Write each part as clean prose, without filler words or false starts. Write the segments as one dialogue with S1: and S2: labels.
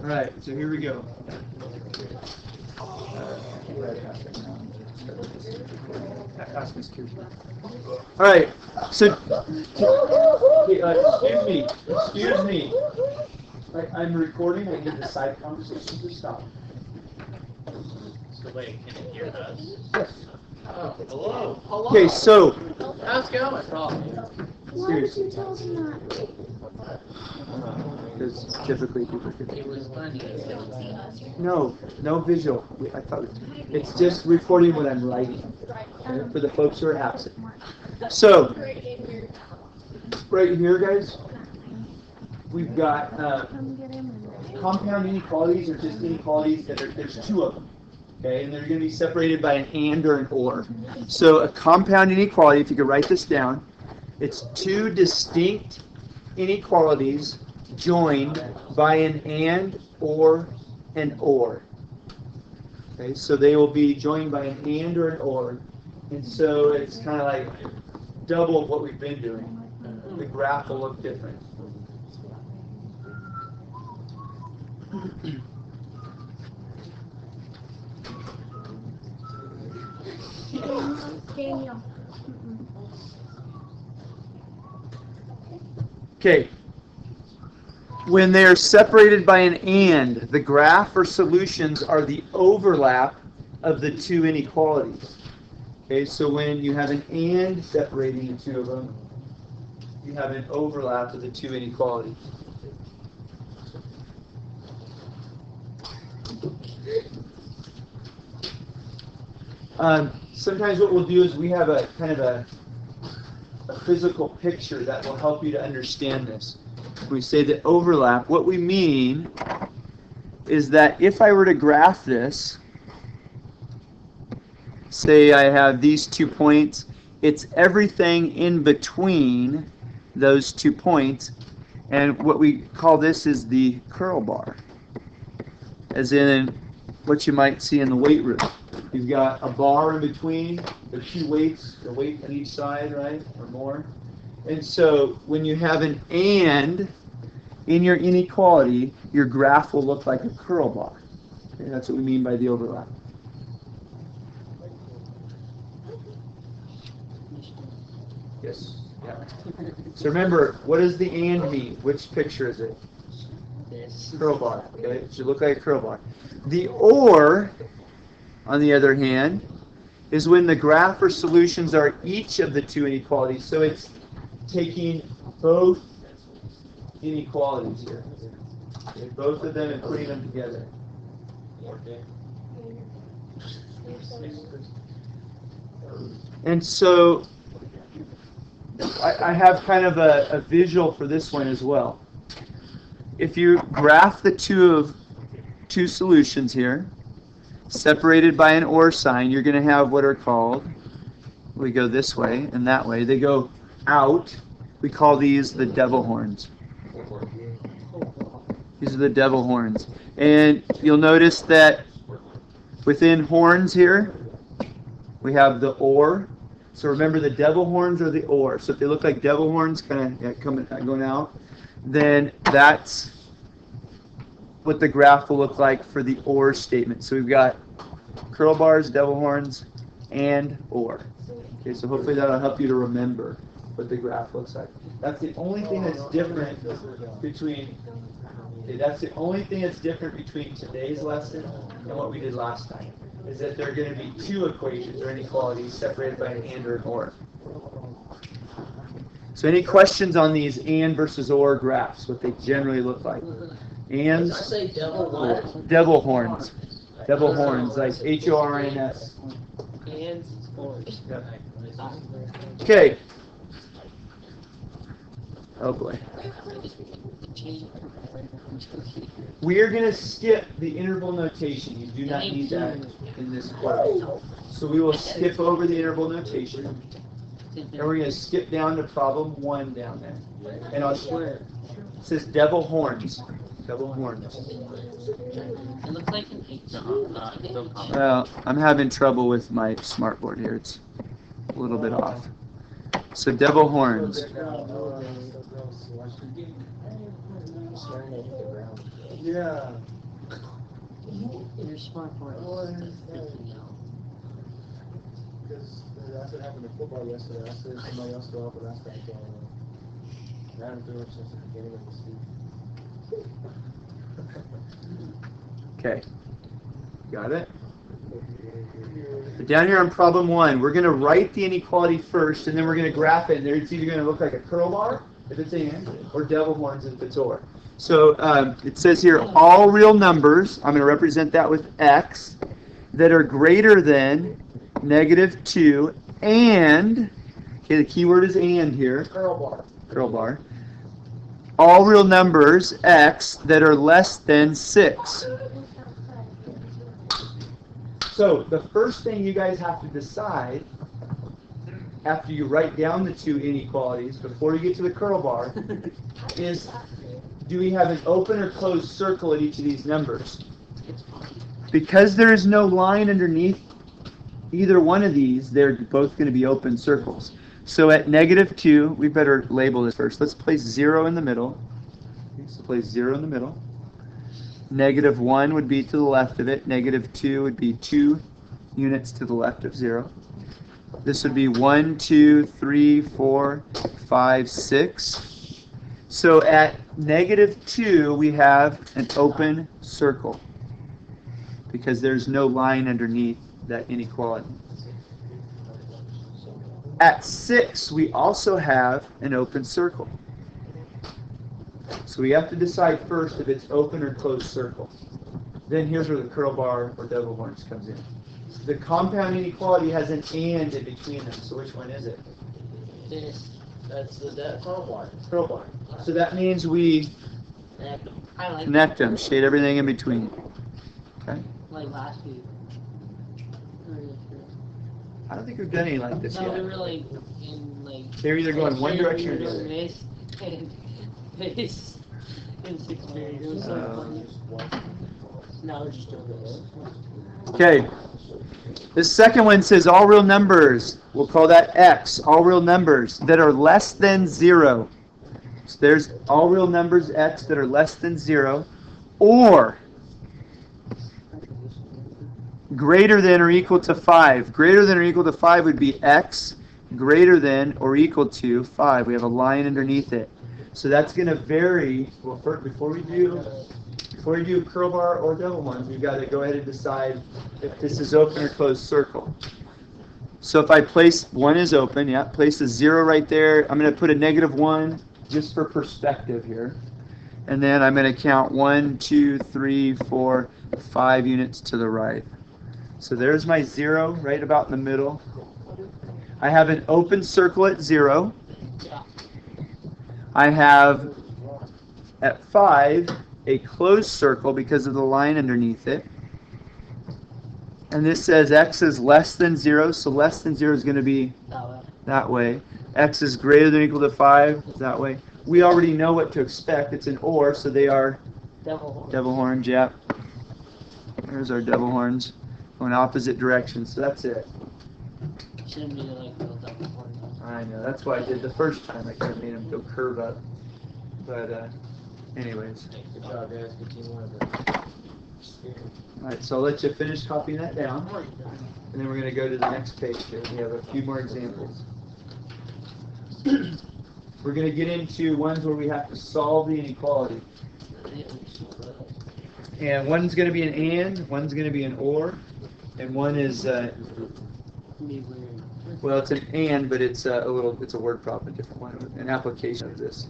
S1: All right, so here we go. All right, so excuse me. I'm recording. I hear the side conversations are stopping.
S2: So wait, can it hear us?
S1: Yes.
S2: Oh, hello. Hello.
S1: Okay, so
S2: How's it going?
S3: Why would you tell them that?
S1: because typically people could.
S2: It was funny.
S1: No visual. I thought it's just recording what I'm writing for the folks who are absent. So right here, guys, we've got compound inequalities, or just inequalities that there's two of them. Okay, and they're going to be separated by an and or an or. So a compound inequality, if you could write this down, it's two distinct inequalities joined by an and or an or. Okay, so they will be joined by an and or an or. And so it's kind of like double of what we've been doing. The graph will look different.
S3: Daniel.
S1: Okay. When they are separated by an and, the graph or solutions are the overlap of the two inequalities. Okay, so when you have an and separating the two of them, you have an overlap of the two inequalities. Sometimes what we'll do is we have a kind of a physical picture that will help you to understand this. When we say the overlap, what we mean is that if I were to graph this, say I have these 2 points, it's everything in between those 2 points, and what we call this is the curl bar, as in what you might see in the weight room. You've got a bar in between, the two weights, the weight on each side, right, or more. And so when you have an and in your inequality, your graph will look like a curl bar. Okay, that's what we mean by the overlap. Yes. Yeah. So remember, what does the and mean? Which picture is it?
S2: This.
S1: Curl bar. Okay, it should look like a curl bar. The or, on the other hand, is when the graph or solutions are each of the two inequalities. So it's taking both inequalities here, okay, both of them, and putting them together. And so I have kind of a visual for this one as well. If you graph the two solutions here, separated by an or sign, you're going to have what are called, we go this way and that way, they go out. We call these the devil horns. These are the devil horns. And you'll notice that within horns here, we have the or. So remember, the devil horns are the or. So if they look like devil horns kind of going out, then that's what the graph will look like for the or statement. So we've got curl bars, devil horns, and or. Okay, so hopefully that'll help you to remember what the graph looks like. That's the only thing that's different between today's lesson and what we did last time, is that there are going to be two equations or inequalities separated by an and or an or. So any questions on these and versus or graphs, what they generally look like? And
S2: I say devil what?
S1: devil horns. Devil horns, like H-O-R-N-S.
S2: And horns.
S1: Yep. Okay. Oh boy. We are going to skip the interval notation. You do not need that in this course. So we will skip over the interval notation. And we're going to skip down to problem 1 down there. And I'll it says devil horns. Devil horns.
S2: It looks like an H.
S1: Well, I'm having trouble with my smartboard here. It's a little bit off. So devil horns.
S4: Yeah.
S5: You're smart for it.
S4: Because that's what happened in football yesterday. I said somebody else go up, but that's that game. I haven't thrown it since the beginning of the season.
S1: Okay. Got it? But down here on problem 1, we're going to write the inequality first, and then we're going to graph it. And it's either going to look like a curl bar, if it's and, or devil horns, if it's or. So it says here, all real numbers, I'm going to represent that with x, that are greater than -2, and, okay, the key word is and here. Curl bar. All real numbers, x, that are less than 6. So the first thing you guys have to decide after you write down the two inequalities, before you get to the curl bar, is do we have an open or closed circle at each of these numbers? Because there is no line underneath either one of these, they're both going to be open circles. So at -2, we better label this first. Let's place 0 in the middle. So place 0 in the middle. -1 would be to the left of it. -2 would be 2 units to the left of 0. This would be 1, 2, 3, 4, 5, 6. So at -2, we have an open circle because there's no line underneath that inequality. At 6, we also have an open circle. So we have to decide first if it's open or closed circle. Then here's where the curl bar or devil horns comes in. The compound inequality has an and in between them. So which one is it?
S5: That's the curl bar.
S1: Curl bar. So that means we
S5: Highlight
S1: connect them, shade everything in between. Okay.
S5: like last week.
S1: I don't think we've done any like this
S5: No, we
S1: yet.
S5: were like in like.
S1: They're either going one direction or the
S5: we were
S1: other.
S5: doing this and this in 6th grade. It was so funny. Now we're just doing this.
S1: Okay. The second one says all real numbers. We'll call that x. All real numbers that are less than 0. So there's all real numbers x that are less than 0, or greater than or equal to 5. Greater than or equal to 5 would be x greater than or equal to 5. We have a line underneath it. So that's going to vary. Well, first, before we do curl bar or devil horns, we've got to go ahead and decide if this is open or closed circle. So if I place 1 is open, yeah, place a 0 right there. I'm going to put a -1 just for perspective here. And then I'm going to count 1, 2, 3, 4, 5 units to the right. So there's my 0 right about in the middle. I have an open circle at 0. I have at 5 a closed circle because of the line underneath it. And this says x is less than 0, so less than 0 is going to be that way. X is greater than or equal to 5, that way. We already know what to expect. It's an or, so they are devil horns, yeah. There's our devil horns going opposite directions, so that's it.
S5: Shouldn't be like the double horn.
S1: I know, that's why I did the first time. I could have made them go curve up. But anyways.
S4: Good job, guys. Good teamwork.
S1: Alright, so I'll let you finish copying that down. And then we're going to go to the next page here. We have a few more examples. We're going to get into ones where we have to solve the inequality. And one's going to be an and, one's going to be an or, and one is, well, it's an and, but it's it's a word problem, a different one, an application of this.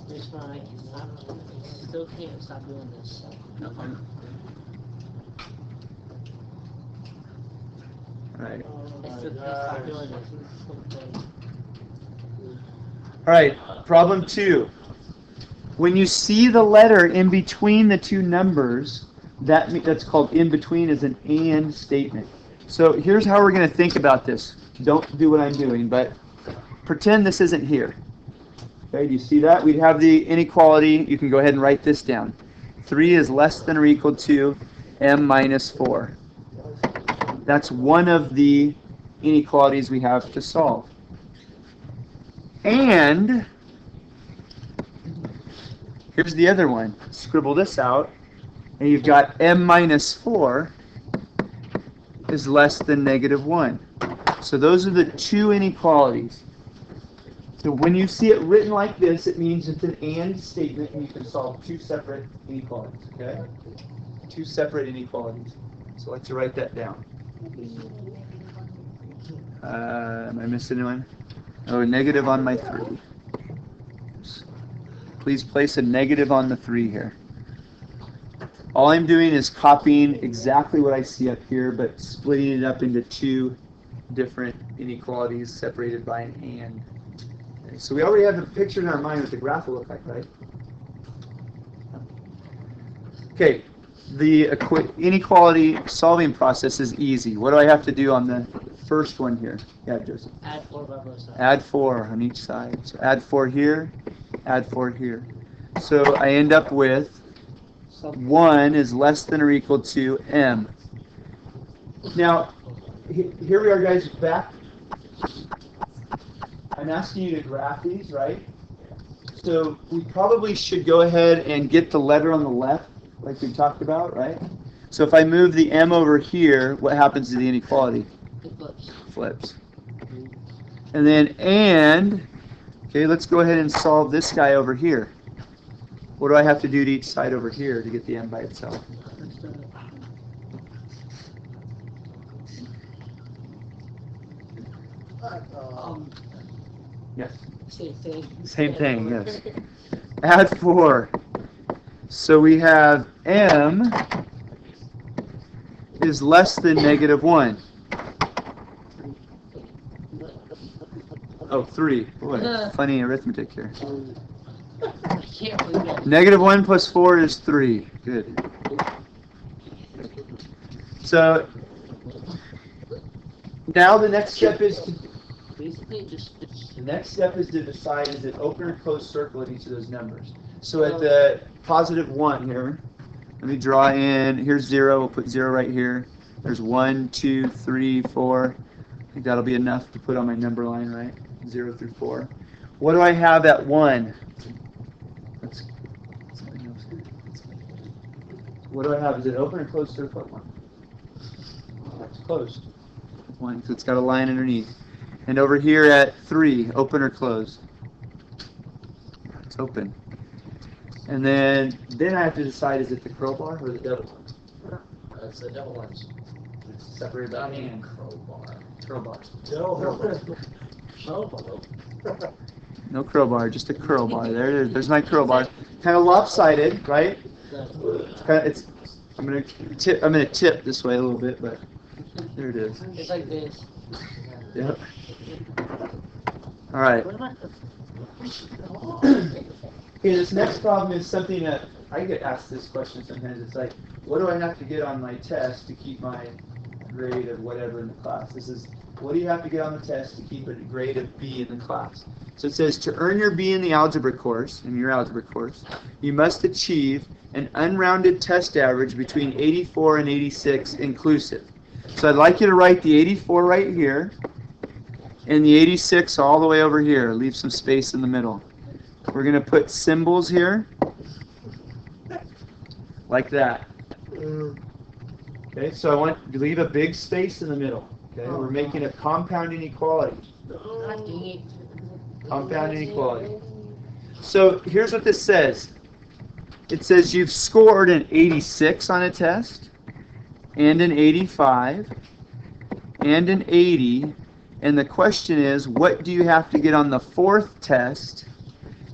S5: It's fine. I still can't stop doing this.
S1: Alright.
S5: I still can't stop doing this.
S1: Alright, problem 2. When you see the letter in between the two numbers, that's called in between is an and statement. So here's how we're going to think about this. Don't do what I'm doing, but pretend this isn't here. Okay, do you see that? We'd have the inequality. You can go ahead and write this down. 3 is less than or equal to m minus 4. That's one of the inequalities we have to solve. And here's the other one. Scribble this out. And you've got m minus 4 is less than negative 1. So those are the two inequalities. So when you see it written like this, it means it's an and statement, and you can solve two separate inequalities, okay? Two separate inequalities. So let's write that down. Am I missing one? Oh, negative on my 3. Please place a negative on the 3 here. All I'm doing is copying exactly what I see up here, but splitting it up into two different inequalities separated by an and. Okay, so we already have a picture in our mind what the graph will look like, right? Okay, the inequality solving process is easy. What do I have to do on the first one here? Yeah, Joseph.
S5: Add 4 by both sides.
S1: Add 4 on each side. So add 4 here, add 4 here. So I end up with 1 is less than or equal to m. Now, here we are, guys, back. I'm asking you to graph these, right? So we probably should go ahead and get the letter on the left, like we talked about, right? So if I move the m over here, what happens to the inequality?
S5: It flips.
S1: Flips. And then okay, let's go ahead and solve this guy over here. What do I have to do to each side over here to get the m by itself? Yes.
S5: Same thing.
S1: Same thing, yes. Add 4. So we have m is less than negative 1. Oh, 3. Boy, funny arithmetic here.
S5: I can't believe it.
S1: Negative 1 plus 4 is 3. Good. So now the next step is to decide is it open or closed circle at each of those numbers. So at the positive 1 here, let me draw in. Here's 0. We'll put 0 right here. There's 1, 2, 3, 4. I think that'll be enough to put on my number line, right? 0 through 4. What do I have at 1? What do I have? Is it open or closed circle at 1? It's closed. 1, so it's got a line underneath. And over here at 3, open or closed? It's open. And then I have to decide, is it the crowbar or the double one?
S2: That's the double ones.
S1: It's separated by
S2: Dummy
S1: hand.
S2: and crowbar.
S1: Crowbar.
S2: No.
S1: No crowbar, just a curl bar. There it is. There's my crowbar. Kind of lopsided, right? I'm gonna tip this way a little bit, but there it is.
S5: It's like this.
S1: Yep. All right.
S5: What about
S1: Okay, this next problem is something that I get asked this question sometimes. It's like, what do I have to get on my test to keep my grade of whatever in the class? This is, what do you have to get on the test to keep a grade of B in the class? So it says, to earn your B in the algebra course, you must achieve an unrounded test average between 84 and 86 inclusive. So I'd like you to write the 84 right here, and the 86 all the way over here. Leave some space in the middle. We're going to put symbols here, like that. Okay, so I want to leave a big space in the middle. Okay, we're making a compound inequality. Compound inequality. So here's what this says. It says you've scored an 86 on a test, and an 85, and an 80, and the question is, what do you have to get on the fourth test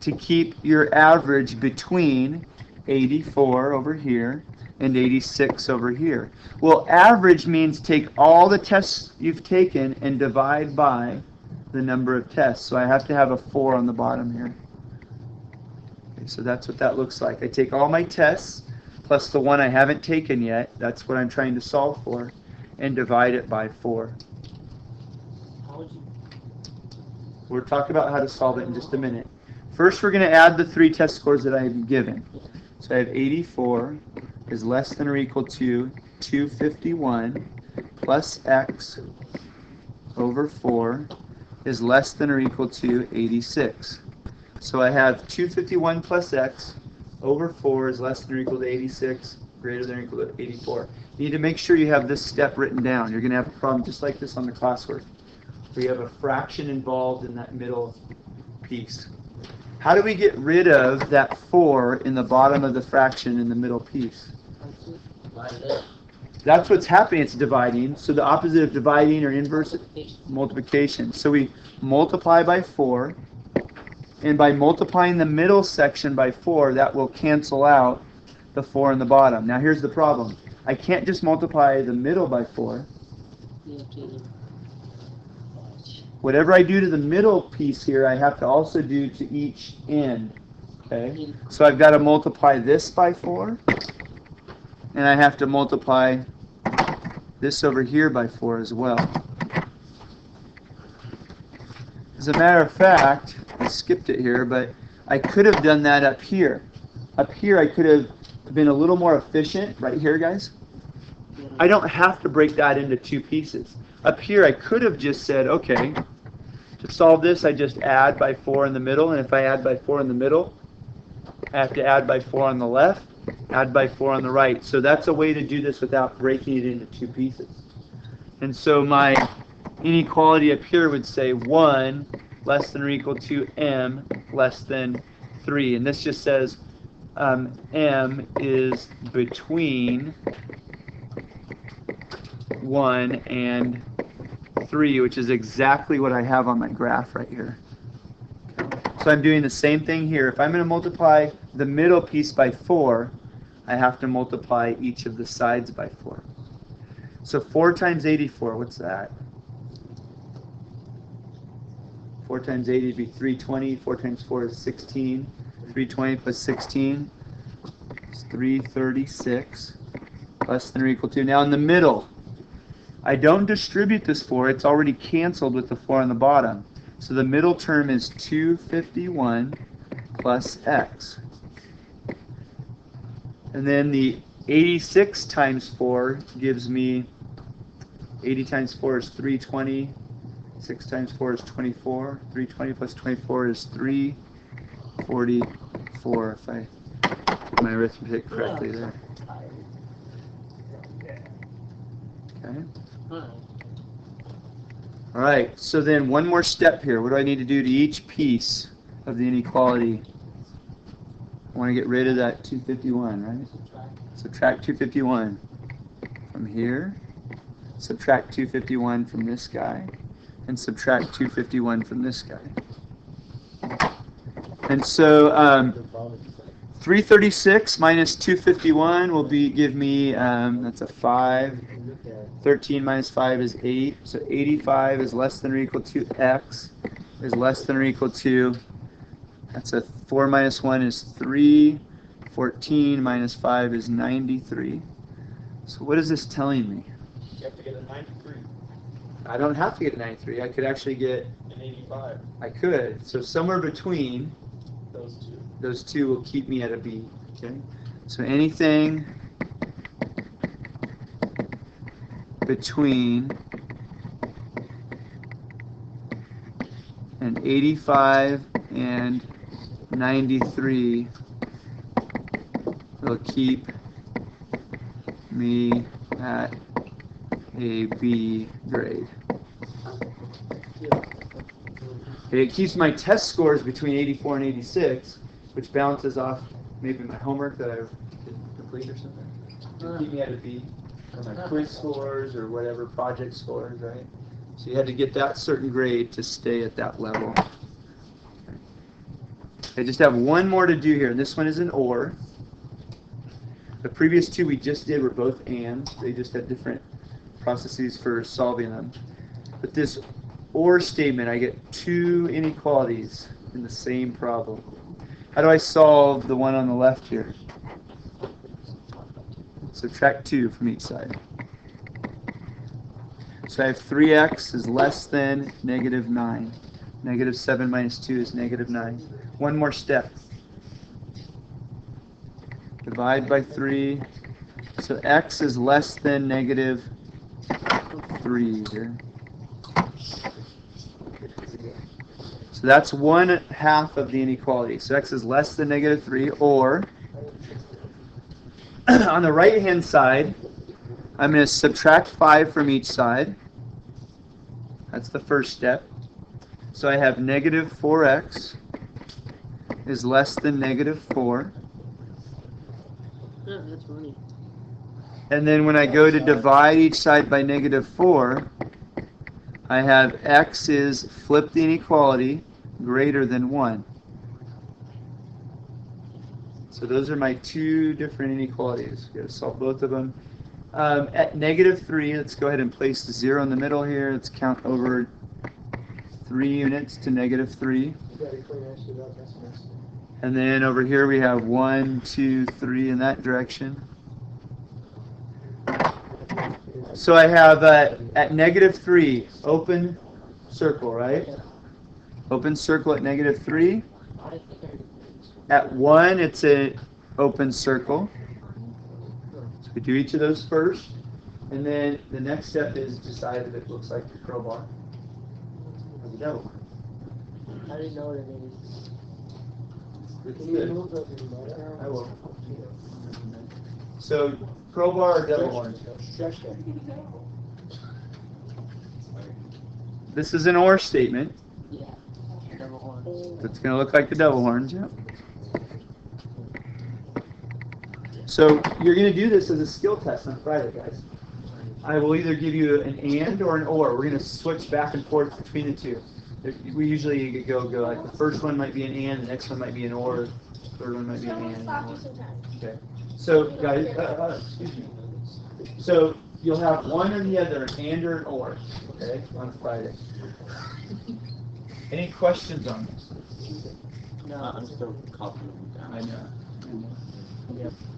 S1: to keep your average between 84 over here and 86 over here? Well, average means take all the tests you've taken and divide by the number of tests. So I have to have a 4 on the bottom here. Okay, so that's what that looks like. I take all my tests plus the one I haven't taken yet, that's what I'm trying to solve for, and divide it by 4. We'll talk about how to solve it in just a minute. First, we're going to add the 3 test scores that I have given. So I have 84 is less than or equal to 251 plus x over 4 is less than or equal to 86. So I have 251 plus x over 4 is less than or equal to 86, greater than or equal to 84. You need to make sure you have this step written down. You're going to have a problem just like this on the classwork, where you have a fraction involved in that middle piece. How do we get rid of that 4 in the bottom of the fraction in the middle piece? That's what's happening. It's dividing. So the opposite of dividing or inverse multiplication. So we multiply by 4. And by multiplying the middle section by 4, that will cancel out the 4 in the bottom. Now here's the problem. I can't just multiply the middle by 4. Whatever I do to the middle piece here, I have to also do to each end. Okay? So I've got to multiply this by 4. And I have to multiply this over here by 4 as well. As a matter of fact, I skipped it here, but I could have done that up here. Up here I could have been a little more efficient. Right here, guys. I don't have to break that into 2 pieces. Up here I could have just said, okay, to solve this I just add by 4 in the middle, and if I add by 4 in the middle, I have to add by 4 on the left, add by 4 on the right. So that's a way to do this without breaking it into 2 pieces. And so my inequality up here would say 1 less than or equal to m less than 3. And this just says m is between 1 and 3, which is exactly what I have on my graph right here. So I'm doing the same thing here. If I'm going to multiply the middle piece by 4, I have to multiply each of the sides by 4. So 4 times 84, what's that? 4 times 80 would be 320. 4 times 4 is 16. 320 plus 16 is 336. Less than or equal to. Now in the middle, I don't distribute this 4. It's already canceled with the 4 on the bottom. So the middle term is 251 plus x. And then the 86 times 4 gives me, 80 times 4 is 320. 6 times 4 is 24. 320 plus 24 is 344, if I did my arithmetic correctly there. Okay. All right, so then one more step here. What do I need to do to each piece of the inequality? I want to get rid of that 251, right? Subtract 251 from here. Subtract 251 from this guy. And subtract 251 from this guy. And so 336 minus 251 will give me, that's a 5. 13 minus 5 is 8. So 85 is less than or equal to x is less than or equal to, that's a 4 minus 1 is 3. 14 minus 5 is 93. So what is this telling me?
S4: You have to get a 93.
S1: I don't have to get a 93. I could actually get
S4: An 85.
S1: I could. So somewhere between
S4: Those 2.
S1: 2 will keep me at a B. Okay. So anything between an 85 and 93 will keep me at a B grade. It keeps my test scores between 84 and 86, which balances off maybe my homework that I didn't complete or something. To keep me at a B. Or my quiz scores or whatever, project scores, right? So you had to get that certain grade to stay at that level. I just have one more to do here. This one is an OR. The previous 2 we just did were both ANDs. They just had different processes for solving them. But this OR statement, I get 2 inequalities in the same problem. How do I solve the one on the left here? Subtract 2 from each side. So I have 3x is less than negative 9. Negative 7 minus 2 is negative 9. One more step. Divide by 3. So x is less than negative 3 here. So that's 1/2 of the inequality. So x is less than -3, or on the right-hand side, I'm going to subtract 5 from each side. That's the first step. So I have -4x is less than -4.
S5: Oh, that's funny.
S1: And then when I go to divide each side by -4, I have x is, flip the inequality, greater than 1. So those are my two different inequalities. We've got to solve both of them. At -3, let's go ahead and place the 0 in the middle here. Let's count over 3 units to -3. And then over here we have 1, 2, 3 in that direction. So I have at -3, open circle, right? Open circle at -3.
S5: I think
S1: At 1, it's an open circle. So we do each of those first. And then the next step is decide if it looks like the crowbar or the devil.
S5: I didn't know what it is.
S1: It's
S5: Can you
S1: good.
S5: move the
S1: I will. So crowbar or devil horn?
S5: Stretch there.
S1: This is an or statement.
S5: Yeah. Double horns.
S1: It's going to look like the devil horns, yeah. So you're going to do this as a skill test on Friday, guys. I will either give you an and or an or. We're going to switch back and forth between the two. We usually go like the first one might be an and, the next one might be an or, the third one might be an and. And an or. Okay. So guys, excuse me. So you'll have one or the other, an and or an or, okay, on Friday. Any questions on this?
S5: No,
S2: I'm still copying them down.
S1: I know.
S5: Yep.